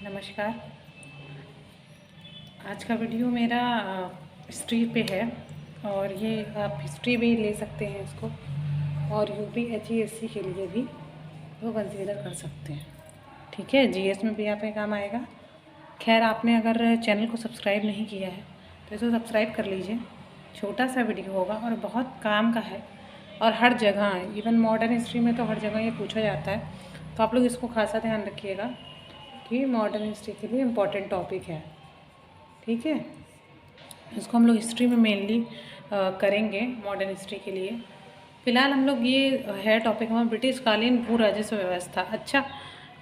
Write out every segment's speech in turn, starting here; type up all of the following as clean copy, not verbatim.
नमस्कार। आज का वीडियो मेरा हिस्ट्री पे है और ये आप हिस्ट्री भी ले सकते हैं इसको और यूपीएससी के लिए भी वो कंसीडर कर सकते हैं। ठीक है, जीएस में भी आपके काम आएगा। खैर, आपने अगर चैनल को सब्सक्राइब नहीं किया है तो इसको सब्सक्राइब कर लीजिए। छोटा सा वीडियो होगा और बहुत काम का है और हर जगह है, इवन मॉडर्न हिस्ट्री में तो हर जगह ये पूछा जाता है। तो आप लोग इसको खासा ध्यान रखिएगा कि मॉडर्न हिस्ट्री के लिए इम्पॉर्टेंट टॉपिक है। ठीक है, इसको हम लोग हिस्ट्री में मेनली करेंगे मॉडर्न हिस्ट्री के लिए। फ़िलहाल हम लोग ये है टॉपिक हमारा ब्रिटिश कालीन भू राजस्व व्यवस्था। अच्छा,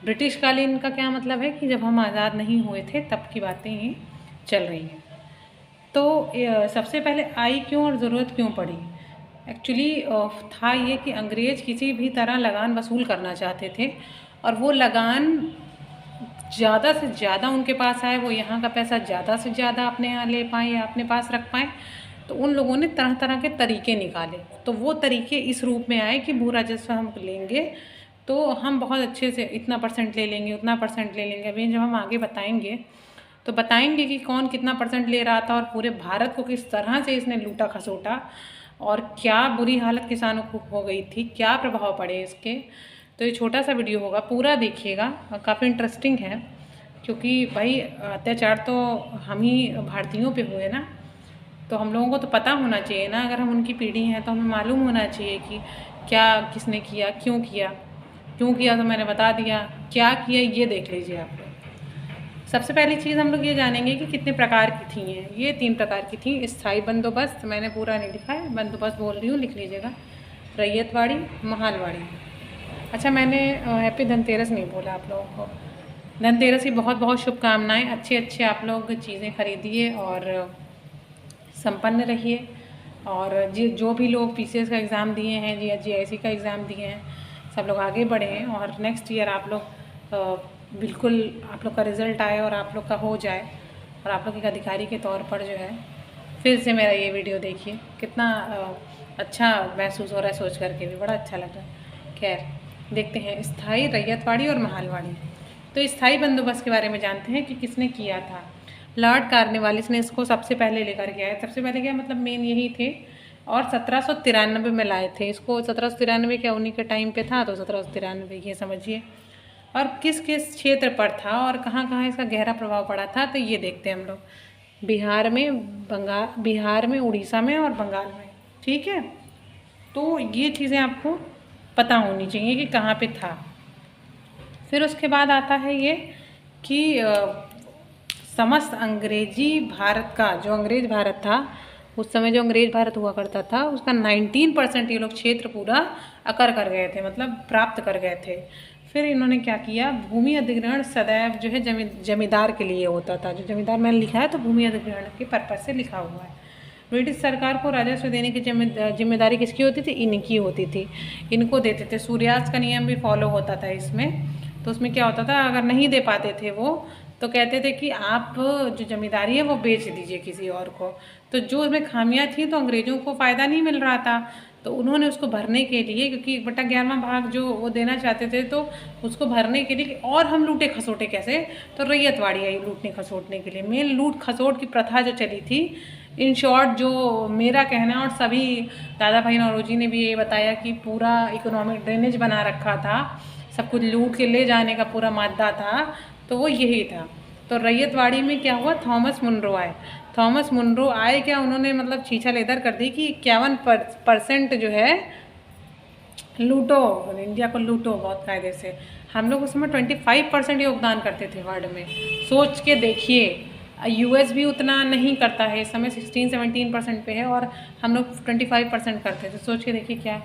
ब्रिटिश कालीन का क्या मतलब है कि जब हम आज़ाद नहीं हुए थे तब की बातें ये चल रही हैं। तो सबसे पहले आई क्यों और ज़रूरत क्यों पड़ी। एक्चुअली था ये कि अंग्रेज़ किसी भी तरह लगान वसूल करना चाहते थे और वो लगान ज़्यादा से ज़्यादा उनके पास आए, वो यहाँ का पैसा ज़्यादा से ज़्यादा अपने यहाँ ले पाएँ या अपने पास रख पाएँ। तो उन लोगों ने तरह तरह के तरीके निकाले। तो वो तरीके इस रूप में आए कि भू राजस्व हम लेंगे तो हम बहुत अच्छे से इतना परसेंट ले लेंगे, उतना परसेंट ले लेंगे। अभी जब हम आगे बताएंगे तो बताएंगे कि कौन कितना परसेंट ले रहा था और पूरे भारत को किस तरह से इसने लूटा खसोटा और क्या बुरी हालत किसानों को हो गई थी, क्या प्रभाव पड़े इसके। तो ये छोटा सा वीडियो होगा, पूरा देखिएगा, काफ़ी इंटरेस्टिंग है क्योंकि भाई अत्याचार तो हम ही भारतीयों पे हुए ना, तो हम लोगों को तो पता होना चाहिए ना। अगर हम उनकी पीढ़ी हैं तो हमें मालूम होना चाहिए कि क्या किसने किया, क्यों किया। क्यों किया तो मैंने बता दिया, क्या किया ये देख लीजिए आप लोग। सबसे पहली चीज़ हम लोग ये जानेंगे कि कितने प्रकार की थी हैं। ये 3 प्रकार की थी। स्थायी बंदोबस्त, मैंने पूरा नहीं लिखा है, बंदोबस्त बोल रही हूँ, लिख लीजिएगा। रैयतवाड़ी, महालवाड़ी। अच्छा, मैंने हैप्पी धनतेरस नहीं बोला आप लोगों को। धनतेरस की बहुत बहुत शुभकामनाएं। अच्छे अच्छे आप लोग चीज़ें खरीदिए और संपन्न रहिए। और जो भी लोग पीसीएस का एग्ज़ाम दिए हैं या जीआईसी का एग्ज़ाम दिए हैं, सब लोग आगे बढ़ें और नेक्स्ट ईयर आप लोग बिल्कुल आप लोग का रिज़ल्ट आए और आप लोग का हो जाए और आप लोग एक अधिकारी के तौर पर जो है फिर से मेरा ये वीडियो देखिए। कितना अच्छा महसूस हो रहा है, सोच करके भी बड़ा अच्छा लग रहा है। खैर, देखते हैं स्थायी, रैयतवाड़ी और महालवाड़ी। तो स्थायी बंदोबस्त के बारे में जानते हैं कि किसने किया था। लॉर्ड कार्नवालिस ने इसको सबसे पहले लेकर के आए। सबसे पहले क्या मतलब मेन यही थे और 1793 में लाए थे इसको। 1793 क्या उन्हीं के टाइम पे था, तो 1793 ये समझिए। और किस किस क्षेत्र पर था और कहाँ कहाँ इसका गहरा प्रभाव पड़ा था, तो ये देखते हैं हम लोग। बिहार में, उड़ीसा में और बंगाल में। ठीक है, तो ये चीज़ें आपको पता होनी चाहिए कि कहाँ पे था। फिर उसके बाद आता है ये कि समस्त अंग्रेजी भारत का, जो अंग्रेज भारत था उस समय, जो अंग्रेज भारत हुआ करता था, उसका 19% ये लोग क्षेत्र पूरा अकर कर गए थे, मतलब प्राप्त कर गए थे। फिर इन्होंने क्या किया, भूमि अधिग्रहण सदैव जो है जमींदार के लिए होता था। जो जमींदार मैंने लिखा है तो भूमि अधिग्रहण के पर्पज से लिखा हुआ है। ब्रिटिश सरकार को राजस्व देने की जिम्मेदारी किसकी होती थी, इनकी होती थी, इनको देते थे। सूर्यास्त का नियम भी फॉलो होता था इसमें। तो उसमें क्या होता था, अगर नहीं दे पाते थे वो तो कहते थे कि आप जो जमींदारी है वो बेच दीजिए किसी और को। तो जो उसमें खामियां थी तो अंग्रेज़ों को फ़ायदा नहीं मिल रहा था, तो उन्होंने उसको भरने के लिए, क्योंकि 1/11वां भाग जो वो देना चाहते थे, तो उसको भरने के लिए और हम लूटे खसोटे कैसे, तो रैयतवाड़ी आई लूटने खसोटने के लिए। मेन लूट खसोट की प्रथा जो चली थी, इन शॉर्ट जो मेरा कहना, और सभी दादा भाई नौरोजी ने भी ये बताया कि पूरा इकोनॉमिक ड्रेनेज बना रखा था, सब कुछ लूट के ले जाने का पूरा मादा था, तो वो यही था। तो रैयतवाड़ी में क्या हुआ, थॉमस मुनरो आए। थॉमस मुनरो आए क्या, उन्होंने मतलब छीछा लेदर कर दी कि 51% जो है लूटो, इंडिया को लूटो बहुत कायदे से। हम लोग उस समय 25% योगदान करते थे वर्ल्ड में। सोच के देखिए, यूएस भी उतना नहीं करता है इस समय, 16-17% पे है और हम लोग 25% करते थे। सोच के देखिए क्या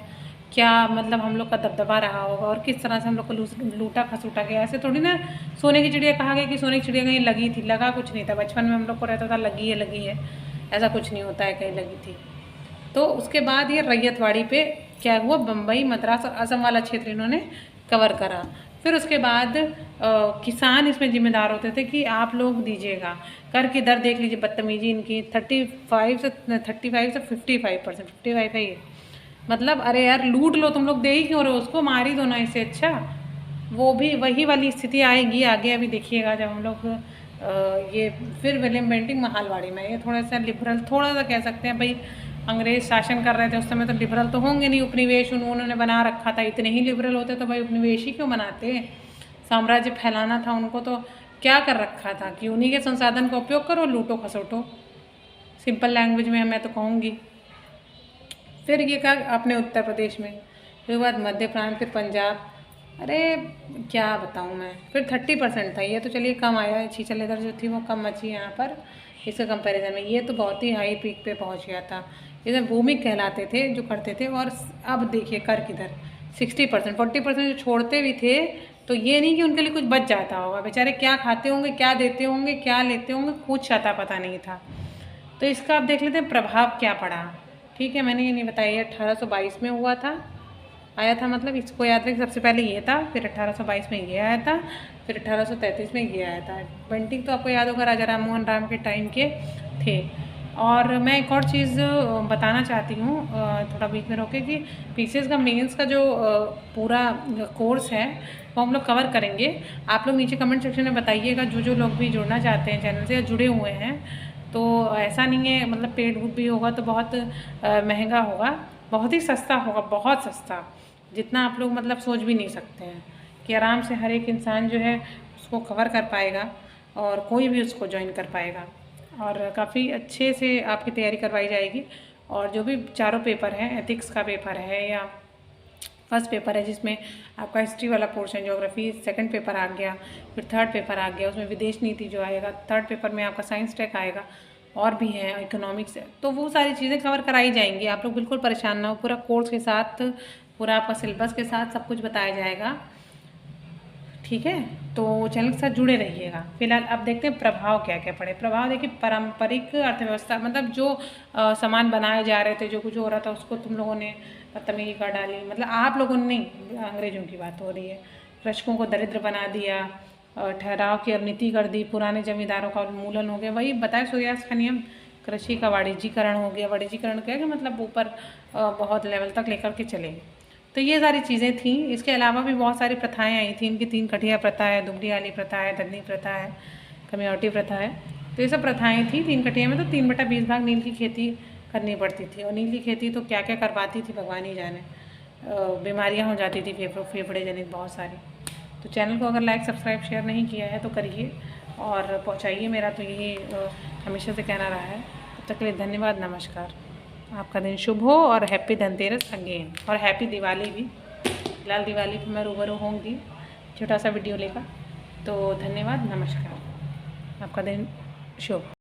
क्या मतलब हम लोग का दबदबा रहा होगा और किस तरह से हम लोग को लूटा खसूटा गया। ऐसे थोड़ी ना सोने की चिड़िया कहा गया कि सोने की चिड़िया कहीं लगी थी, लगा कुछ नहीं था। बचपन में हम लोग को रहता था लगी है, ऐसा कुछ नहीं होता है कहीं लगी थी। तो उसके बाद ये रैयतवाड़ी पे क्या हुआ, बम्बई, मद्रास और असम वाला क्षेत्र इन्होंने कवर करा। फिर उसके बाद किसान इसमें जिम्मेदार होते थे कि आप लोग दीजिएगा। कर की दर देख लीजिए, बदतमीजी इनकी 35 से 55%, 55 है ये। मतलब अरे यार लूट लो, तुम लोग दे ही क्यों रहे हो उसको, मार ही दो ना, इससे अच्छा वो भी वही वाली स्थिति आएगी आगे। अभी देखिएगा जब हम लोग ये फिर विलियम बेंटिंक महालवाड़ी में, ये थोड़ा सा लिबरल, थोड़ा सा कह सकते हैं भाई, अंग्रेज शासन कर रहे थे उस समय तो लिबरल तो होंगे नहीं, उपनिवेश उन्होंने बना रखा था। इतने ही लिबरल होते तो भाई उपनिवेश ही क्यों बनाते, साम्राज्य फैलाना था उनको तो क्या कर रखा था कि उन्हीं के संसाधन का उपयोग करो, लूटो खसोटो, सिंपल लैंग्वेज में मैं तो कहूँगी। फिर ये कहा अपने उत्तर प्रदेश में, फिर बाद मध्य प्रांत, फिर पंजाब। अरे क्या बताऊँ मैं, फिर 30% था, ये तो चलिए कम आया, छीछल इधर जो थी वो कम मची यहाँ पर इसके कंपैरिजन में, ये तो बहुत ही हाई पीक पे पहुँच गया था। इधर भूमिक कहलाते थे जो करते थे, और अब देखिए कर किधर 60%, 40% जो छोड़ते भी थे, तो ये नहीं कि उनके लिए कुछ बच जाता होगा, बेचारे क्या खाते होंगे, क्या देते होंगे, क्या लेते होंगे, कुछ अता पता नहीं था। तो इसका आप देख लेते हैं प्रभाव क्या पड़ा। ठीक है, मैंने ये नहीं बताया, ये 1822 में हुआ था, आया था, मतलब इसको याद रखिए, सबसे पहले ये था, फिर 1822 में ये आया था, फिर 1833 में ये आया था। बेंटिंक तो आपको याद होगा राजा राम मोहन राय के टाइम के थे। और मैं एक और चीज़ बताना चाहती हूँ, थोड़ा बीच में रोके, कि पीसीएस का मेंस का जो पूरा कोर्स है वो हम लोग कवर करेंगे। आप लोग नीचे कमेंट सेक्शन में बताइएगा, जो लोग भी जुड़ना चाहते हैं चैनल से या जुड़े हुए हैं। तो ऐसा नहीं है मतलब पेड बुक भी होगा तो बहुत महंगा होगा, बहुत ही सस्ता होगा, बहुत सस्ता, जितना आप लोग मतलब सोच भी नहीं सकते हैं, कि आराम से हर एक इंसान जो है उसको कवर कर पाएगा और कोई भी उसको ज्वाइन कर पाएगा, और काफ़ी अच्छे से आपकी तैयारी करवाई जाएगी। और जो भी चारों पेपर हैं, एथिक्स का पेपर है या फर्स्ट पेपर है जिसमें आपका हिस्ट्री वाला पोर्शन, ज्योग्राफी, सेकंड पेपर आ गया, फिर थर्ड पेपर आ गया, उसमें विदेश नीति जो आएगा, थर्ड पेपर में आपका साइंस टेक आएगा, और भी है इकोनॉमिक्स है, तो वो सारी चीज़ें कवर कराई जाएंगी। आप लोग बिल्कुल परेशान ना हो, पूरा कोर्स के साथ, पूरा आपका सिलेबस के साथ सब कुछ बताया जाएगा। ठीक है, तो चैनल के साथ जुड़े रहिएगा। फिलहाल अब देखते हैं प्रभाव क्या क्या पड़े। प्रभाव देखिए, पारंपरिक अर्थव्यवस्था, मतलब जो सामान बनाए जा रहे थे, जो कुछ हो रहा था उसको तुम लोगों ने तमीज़ कर डाली, मतलब आप लोगों ने नहीं, अंग्रेजों की बात हो रही है। कृषकों को दरिद्र बना दिया, ठहराव की नीति कर दी, पुराने जमींदारों का उन्मूलन हो गया, वही बताए सूर्यास्त का नियम, कृषि का वाणिज्यीकरण हो गया। वाणिज्यीकरण क्या है कि मतलब ऊपर बहुत लेवल तक लेकर के चले। तो ये सारी चीज़ें थी। इसके अलावा भी बहुत सारी प्रथाएं आई थी, इनकी 3 कठिया प्रथा है, दुबली आली प्रथा है, ददनी प्रथा है, कमियावटी प्रथा है। तो ये सब प्रथाएं थी। 3 कठिया में तो 3/20 भाग नील की खेती करनी पड़ती थी, और नील की खेती तो क्या क्या करवाती थी भगवान ही जाने, बीमारियाँ हो जाती थी फेफड़े जनित बहुत सारी। तो चैनल को अगर लाइक सब्सक्राइब शेयर नहीं किया है तो करिए और पहुँचाइए, मेरा तो यही हमेशा से कहना रहा है। तब तक के लिए धन्यवाद, नमस्कार। आपका दिन शुभ हो और हैप्पी धनतेरस अगेन, और हैप्पी दिवाली भी। फिलहाल दिवाली पे मैं रूबरू होंगी छोटा सा वीडियो लेकर। तो धन्यवाद, नमस्कार, आपका दिन शुभ।